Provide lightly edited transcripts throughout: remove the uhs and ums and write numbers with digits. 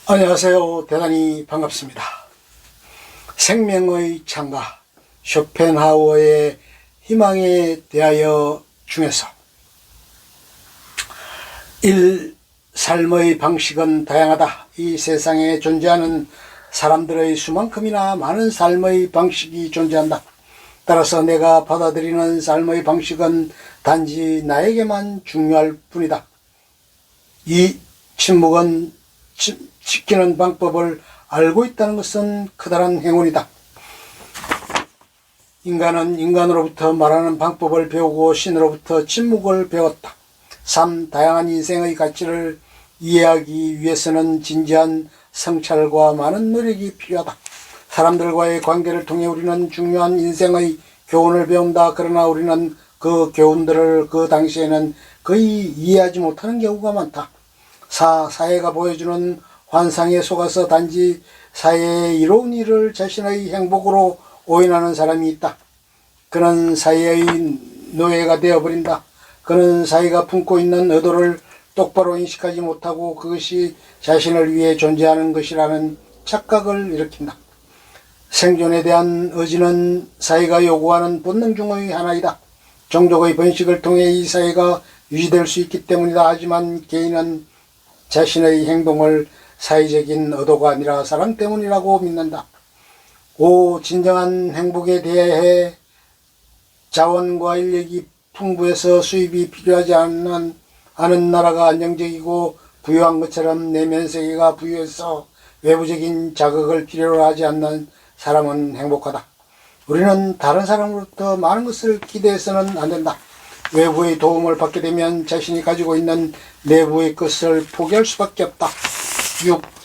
안녕하세요. 대단히 반갑습니다. 생명의 창가 쇼펜하우어의 희망에 대하여 중에서 삶의 방식은 다양하다. 이 세상에 존재하는 사람들의 수만큼이나 많은 삶의 방식이 존재한다. 따라서 내가 받아들이는 삶의 방식은 단지 나에게만 중요할 뿐이다. 이 침묵은 지키는 방법을 알고 있다는 것은 커다란 행운이다. 인간은 인간으로부터 말하는 방법을 배우고 신으로부터 침묵을 배웠다. 다양한 인생의 가치를 이해하기 위해서는 진지한 성찰과 많은 노력이 필요하다. 사람들과의 관계를 통해 우리는 중요한 인생의 교훈을 배운다. 그러나 우리는 그 교훈들을 그 당시에는 거의 이해하지 못하는 경우가 많다. 사회가 보여주는 환상에 속아서 단지 사회의 이로운 일을 자신의 행복으로 오인하는 사람이 있다. 그는 사회의 노예가 되어버린다. 그는 사회가 품고 있는 의도를 똑바로 인식하지 못하고 그것이 자신을 위해 존재하는 것이라는 착각을 일으킨다. 생존에 대한 의지는 사회가 요구하는 본능 중의 하나이다. 종족의 번식을 통해 이 사회가 유지될 수 있기 때문이다. 하지만 개인은 자신의 행동을 사회적인 의도가 아니라 사랑 때문이라고 믿는다. 진정한 행복에 대해 자원과 인력이 풍부해서 수입이 필요하지 않은 나라가 안정적이고 부유한 것처럼 내면 세계가 부유해서 외부적인 자극을 필요로 하지 않는 사람은 행복하다. 우리는 다른 사람으로부터 많은 것을 기대해서는 안 된다. 외부의 도움을 받게 되면 자신이 가지고 있는 내부의 것을 포기할 수밖에 없다.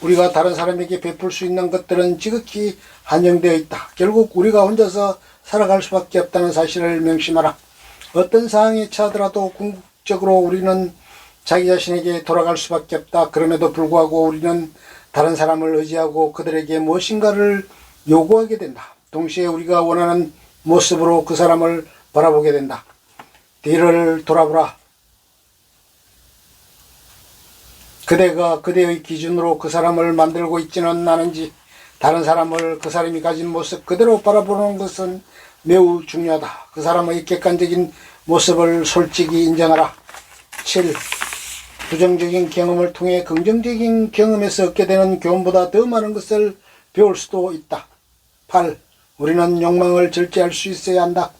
우리가 다른 사람에게 베풀 수 있는 것들은 지극히 한정되어 있다. 결국 우리가 혼자서 살아갈 수밖에 없다는 사실을 명심하라. 어떤 상황에 처하더라도 궁극적으로 우리는 자기 자신에게 돌아갈 수밖에 없다. 그럼에도 불구하고 우리는 다른 사람을 의지하고 그들에게 무엇인가를 요구하게 된다. 동시에 우리가 원하는 모습으로 그 사람을 바라보게 된다. 뒤를 돌아보라. 그대가 그대의 기준으로 그 사람을 만들고 있지는 않은지 다른 사람을 그 사람이 가진 모습 그대로 바라보는 것은 매우 중요하다. 그 사람의 객관적인 모습을 솔직히 인정하라. 7. 부정적인 경험을 통해 긍정적인 경험에서 얻게 되는 교훈보다 더 많은 것을 배울 수도 있다. 8. 우리는 욕망을 절제할 수 있어야 한다.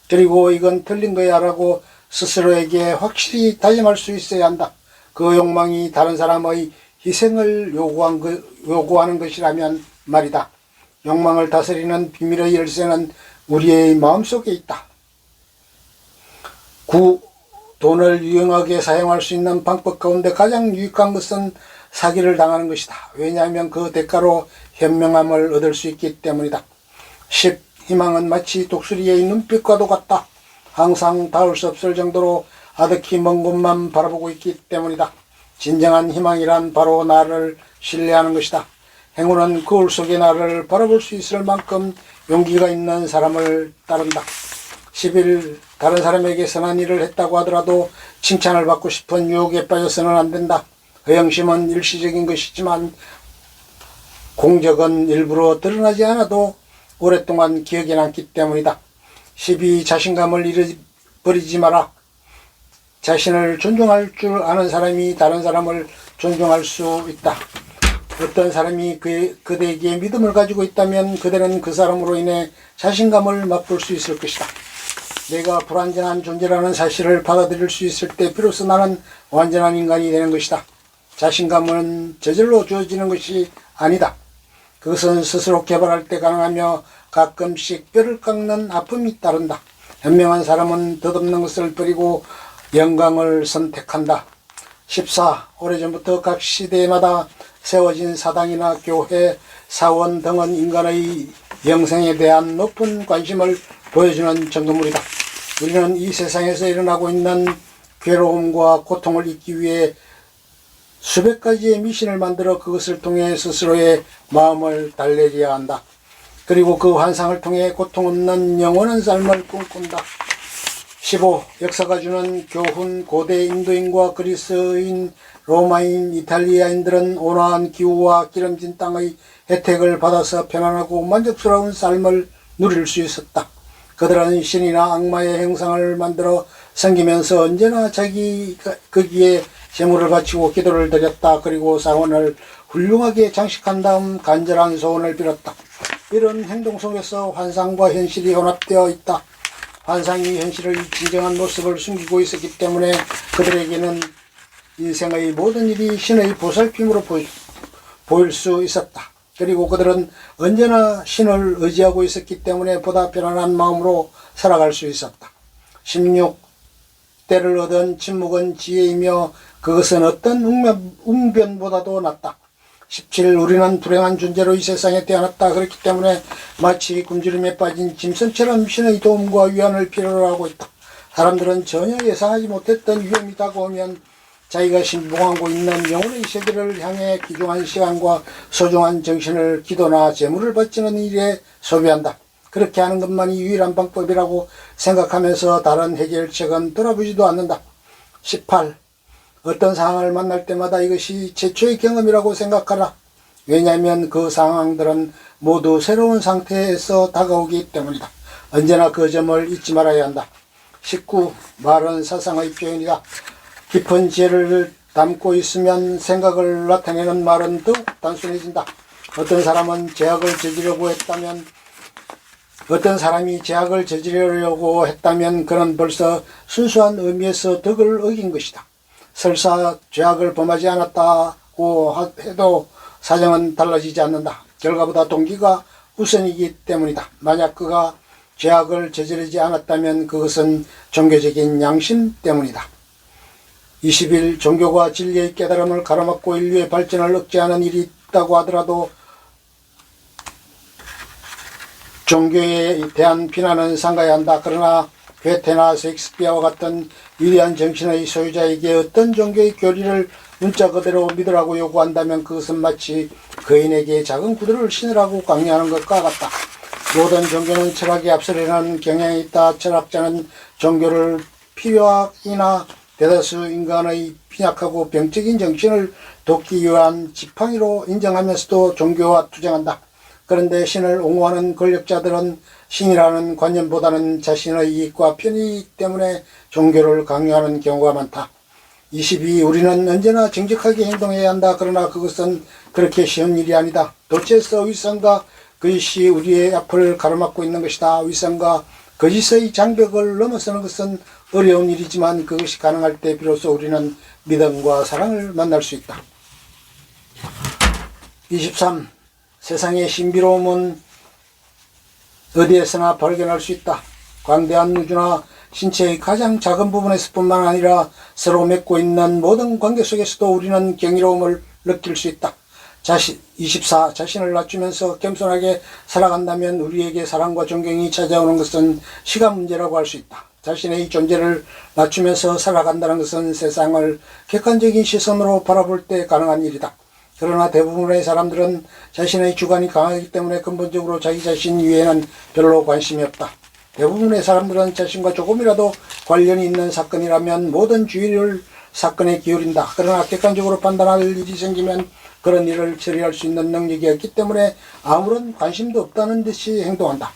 그리고 이건 틀린 거야 라고 스스로에게 확실히 다짐할 수 있어야 한다. 그 욕망이 다른 사람의 희생을 요구하는 것이라면 말이다. 욕망을 다스리는 비밀의 열쇠는 우리의 마음속에 있다. 9. 돈을 유용하게 사용할 수 있는 방법 가운데 가장 유익한 것은 사기를 당하는 것이다. 왜냐하면 그 대가로 현명함을 얻을 수 있기 때문이다. 10. 희망은 마치 독수리의 눈빛과도 같다. 항상 닿을 수 없을 정도로 아득히 먼 곳만 바라보고 있기 때문이다. 진정한 희망이란 바로 나를 신뢰하는 것이다. 행운은 거울 속에 나를 바라볼 수 있을 만큼 용기가 있는 사람을 따른다. 11. 다른 사람에게 선한 일을 했다고 하더라도 칭찬을 받고 싶은 유혹에 빠져서는 안 된다. 허영심은 일시적인 것이지만 공적은 일부러 드러나지 않아도 오랫동안 기억에 남기 때문이다. 12. 자신감을 잃어버리지 마라. 자신을 존중할 줄 아는 사람이 다른 사람을 존중할 수 있다. 어떤 사람이 그대에게 믿음을 가지고 있다면 그대는 그 사람으로 인해 자신감을 맛볼 수 있을 것이다. 내가 불완전한 존재라는 사실을 받아들일 수 있을 때 비로소 나는 완전한 인간이 되는 것이다. 자신감은 저절로 주어지는 것이 아니다. 그것은 스스로 개발할 때 가능하며 가끔씩 뼈를 깎는 아픔이 따른다. 현명한 사람은 덧없는 것을 버리고 영광을 선택한다. 14. 오래전부터 각 시대마다 세워진 사당이나 교회, 사원 등은 인간의 영생에 대한 높은 관심을 보여주는 증거물이다. 우리는 이 세상에서 일어나고 있는 괴로움과 고통을 잊기 위해 수백 가지의 미신을 만들어 그것을 통해 스스로의 마음을 달래려야 한다. 그리고 그 환상을 통해 고통 없는 영원한 삶을 꿈꾼다. 15. 역사가 주는 교훈. 고대 인도인과 그리스인 로마인, 이탈리아인들은 온화한 기후와 기름진 땅의 혜택을 받아서 편안하고 만족스러운 삶을 누릴 수 있었다. 그들은 신이나 악마의 형상을 만들어 섬기면서 언제나 거기에 제물을 바치고 기도를 드렸다. 그리고 사원을 훌륭하게 장식한 다음 간절한 소원을 빌었다. 이런 행동 속에서 환상과 현실이 혼합되어 있다. 환상이 현실의 진정한 모습을 숨기고 있었기 때문에 그들에게는 인생의 모든 일이 신의 보살핌으로 보일 수 있었다. 그리고 그들은 언제나 신을 의지하고 있었기 때문에 보다 편안한 마음으로 살아갈 수 있었다. 16. 때를 얻은 침묵은 지혜이며 그것은 어떤 웅변보다도 낫다. 17. 우리는 불행한 존재로 이 세상에 태어났다. 그렇기 때문에 마치 굶주림에 빠진 짐승처럼 신의 도움과 위안을 필요로 하고 있다. 사람들은 전혀 예상하지 못했던 위험이 다가오면 자기가 신봉하고 있는 영혼의 세계를 향해 귀중한 시간과 소중한 정신을 기도나 재물을 바치는 일에 소비한다. 그렇게 하는 것만이 유일한 방법이라고 생각하면서 다른 해결책은 돌아보지도 않는다. 18. 어떤 상황을 만날 때마다 이것이 최초의 경험이라고 생각하라. 왜냐하면 그 상황들은 모두 새로운 상태에서 다가오기 때문이다. 언제나 그 점을 잊지 말아야 한다. 19. 말은 사상의 표현이다. 깊은 지혜를 담고 있으면 생각을 나타내는 말은 더욱 단순해진다. 어떤 사람이 제약을 저지르려고 했다면 그는 벌써 순수한 의미에서 덕을 어긴 것이다. 설사 죄악을 범하지 않았다고 해도 사정은 달라지지 않는다. 결과보다 동기가 우선이기 때문이다. 만약 그가 죄악을 저지르지 않았다면 그것은 종교적인 양심 때문이다. 20일 종교가 진리의 깨달음을 가로막고 인류의 발전을 억제하는 일이 있다고 하더라도 종교에 대한 비난은 삼가야 한다. 그러나 괴테나 셰익스피어와 같은 위대한 정신의 소유자에게 어떤 종교의 교리를 문자 그대로 믿으라고 요구한다면 그것은 마치 거인에게 작은 구두를 신으라고 강요하는 것과 같다. 모든 종교는 철학에 앞서려는 경향이 있다. 철학자는 종교를 필요이나 대다수 인간의 빈약하고 병적인 정신을 돕기 위한 지팡이로 인정하면서도 종교와 투쟁한다. 그런데 신을 옹호하는 권력자들은 신이라는 관념보다는 자신의 이익과 편의 때문에 종교를 강요하는 경우가 많다. 22. 우리는 언제나 정직하게 행동해야 한다. 그러나 그것은 그렇게 쉬운 일이 아니다. 도처에서 위선과 거짓이 우리의 앞을 가로막고 있는 것이다. 위선과 거짓의 장벽을 넘어서는 것은 어려운 일이지만 그것이 가능할 때 비로소 우리는 믿음과 사랑을 만날 수 있다. 23. 세상의 신비로움은 어디에서나 발견할 수 있다. 광대한 우주나 신체의 가장 작은 부분에서 뿐만 아니라 서로 맺고 있는 모든 관계 속에서도 우리는 경이로움을 느낄 수 있다. 24. 자신을 낮추면서 겸손하게 살아간다면 우리에게 사랑과 존경이 찾아오는 것은 시간 문제라고 할 수 있다. 자신의 존재를 낮추면서 살아간다는 것은 세상을 객관적인 시선으로 바라볼 때 가능한 일이다. 그러나 대부분의 사람들은 자신의 주관이 강하기 때문에 근본적으로 자기 자신 위에는 별로 관심이 없다. 대부분의 사람들은 자신과 조금이라도 관련이 있는 사건이라면 모든 주의를 사건에 기울인다. 그러나 객관적으로 판단할 일이 생기면 그런 일을 처리할 수 있는 능력이 없기 때문에 아무런 관심도 없다는 듯이 행동한다.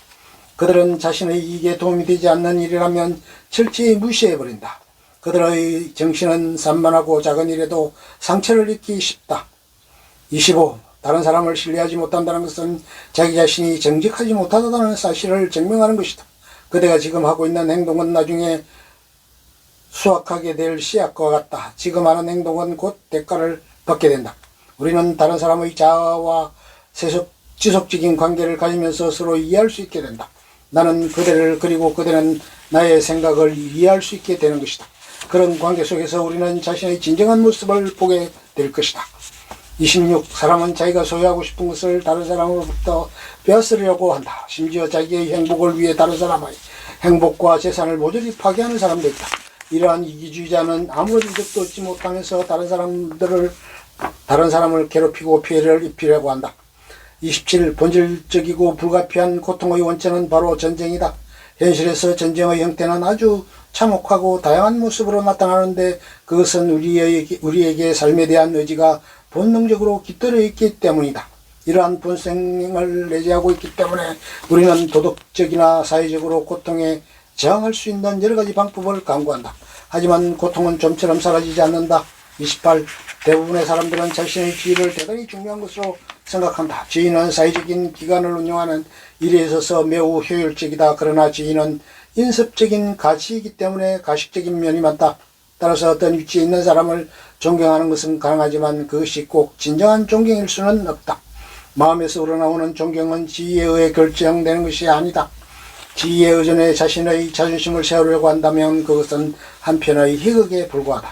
그들은 자신의 이익에 도움이 되지 않는 일이라면 철저히 무시해버린다. 그들의 정신은 산만하고 작은 일에도 상처를 입기 쉽다. 25. 다른 사람을 신뢰하지 못한다는 것은 자기 자신이 정직하지 못하다는 사실을 증명하는 것이다. 그대가 지금 하고 있는 행동은 나중에 수확하게 될 씨앗과 같다. 지금 하는 행동은 곧 대가를 받게 된다. 우리는 다른 사람의 자아와 지속적인 관계를 가지면서 서로 이해할 수 있게 된다. 나는 그대를 그리고 그대는 나의 생각을 이해할 수 있게 되는 것이다. 그런 관계 속에서 우리는 자신의 진정한 모습을 보게 될 것이다. 26. 사람은 자기가 소유하고 싶은 것을 다른 사람으로부터 빼앗으려고 한다. 심지어 자기의 행복을 위해 다른 사람의 행복과 재산을 모조리 파괴하는 사람도 있다. 이러한 이기주의자는 아무런 이득도 얻지 못하면서 다른 사람을 괴롭히고 피해를 입히려고 한다. 27. 본질적이고 불가피한 고통의 원천은 바로 전쟁이다. 현실에서 전쟁의 형태는 아주 참혹하고 다양한 모습으로 나타나는데 그것은 우리에게 삶에 대한 의지가 본능적으로 깃들어 있기 때문이다. 이러한 본성을 내재하고 있기 때문에 우리는 도덕적이나 사회적으로 고통에 저항할 수 있는 여러 가지 방법을 강구한다. 하지만 고통은 좀처럼 사라지지 않는다. 28. 대부분의 사람들은 자신의 지위를 대단히 중요한 것으로 생각한다. 지위는 사회적인 기관을 운영하는 일에 있어서 매우 효율적이다. 그러나 지위는 인습적인 가치이기 때문에 가식적인 면이 많다. 따라서 어떤 위치에 있는 사람을 존경하는 것은 가능하지만 그것이 꼭 진정한 존경일 수는 없다. 마음에서 우러나오는 존경은 지위에 의해 결정되는 것이 아니다. 지위에 의존해 자신의 자존심을 세우려고 한다면 그것은 한편의 희극에 불과하다.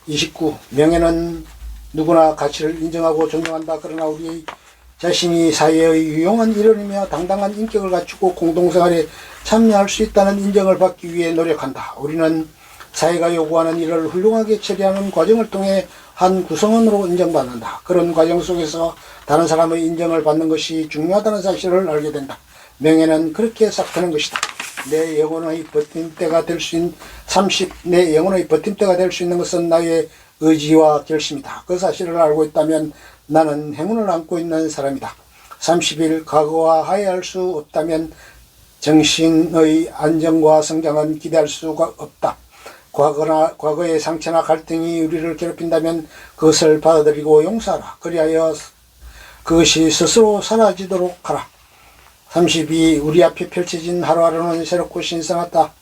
29. 명예는 누구나 가치를 인정하고 존경한다. 그러나 우리 자신이 사회의 유용한 일원이며 당당한 인격을 갖추고 공동생활에 참여할 수 있다는 인정을 받기 위해 노력한다. 우리는 사회가 요구하는 일을 훌륭하게 처리하는 과정을 통해 한 구성원으로 인정받는다. 그런 과정 속에서 다른 사람의 인정을 받는 것이 중요하다는 사실을 알게 된다. 명예는 그렇게 싹트는 것이다. 내 영혼의 버팀대가 될 수 있는 30. 내 영혼의 버팀대가 될 수 있는 것은 나의 의지와 결심이다. 그 사실을 알고 있다면 나는 행운을 안고 있는 사람이다. 31. 과거와 화해할 수 없다면 정신의 안정과 성장은 기대할 수가 없다. 과거의 상처나 갈등이 우리를 괴롭힌다면 그것을 받아들이고 용서하라. 그리하여 그것이 스스로 사라지도록 하라. 32. 우리 앞에 펼쳐진 하루하루는 새롭고 신선하다.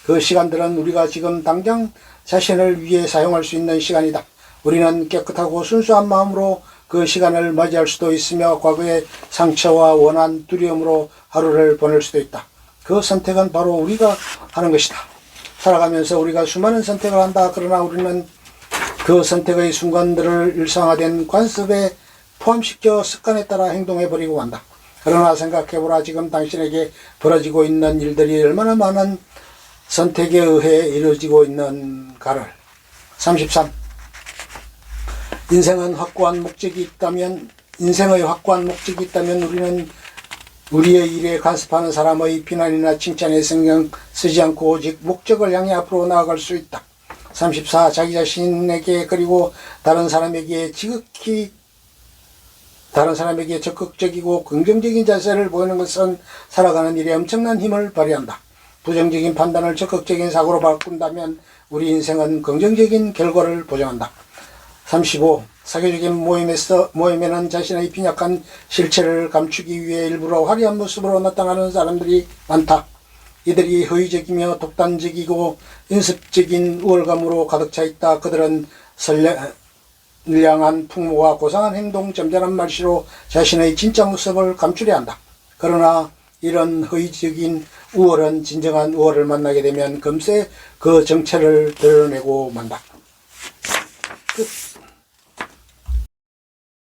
그 시간들은 우리가 지금 당장 자신을 위해 사용할 수 있는 시간이다. 우리는 깨끗하고 순수한 마음으로 그 시간을 맞이할 수도 있으며 과거의 상처와 원한, 두려움으로 하루를 보낼 수도 있다. 그 선택은 바로 우리가 하는 것이다. 살아가면서 우리가 수많은 선택을 한다. 그러나 우리는 그 선택의 순간들을 일상화된 관습에 포함시켜 습관에 따라 행동해버리고 만다. 그러나 생각해보라. 지금 당신에게 벌어지고 있는 일들이 얼마나 많은 선택에 의해 이루어지고 있는가를. 33. 인생의 확고한 목적이 있다면 우리는 우리의 일에 간섭하는 사람의 비난이나 칭찬에 신경 쓰지 않고 오직 목적을 향해 앞으로 나아갈 수 있다. 34. 자기 자신에게 그리고 다른 사람에게 적극적이고 긍정적인 자세를 보이는 것은 살아가는 일에 엄청난 힘을 발휘한다. 부정적인 판단을 적극적인 사고로 바꾼다면 우리 인생은 긍정적인 결과를 보장한다. 35. 사교적인 모임에는 자신의 빈약한 실체를 감추기 위해 일부러 화려한 모습으로 나타나는 사람들이 많다. 이들이 허위적이며 독단적이고 인습적인 우월감으로 가득 차 있다. 그들은 선량한 풍모와 고상한 행동, 점잖은 말씨로 자신의 진짜 모습을 감추려 한다. 그러나 이런 허위적인 우월은 진정한 우월을 만나게 되면 금세 그 정체를 드러내고 만다. 끝.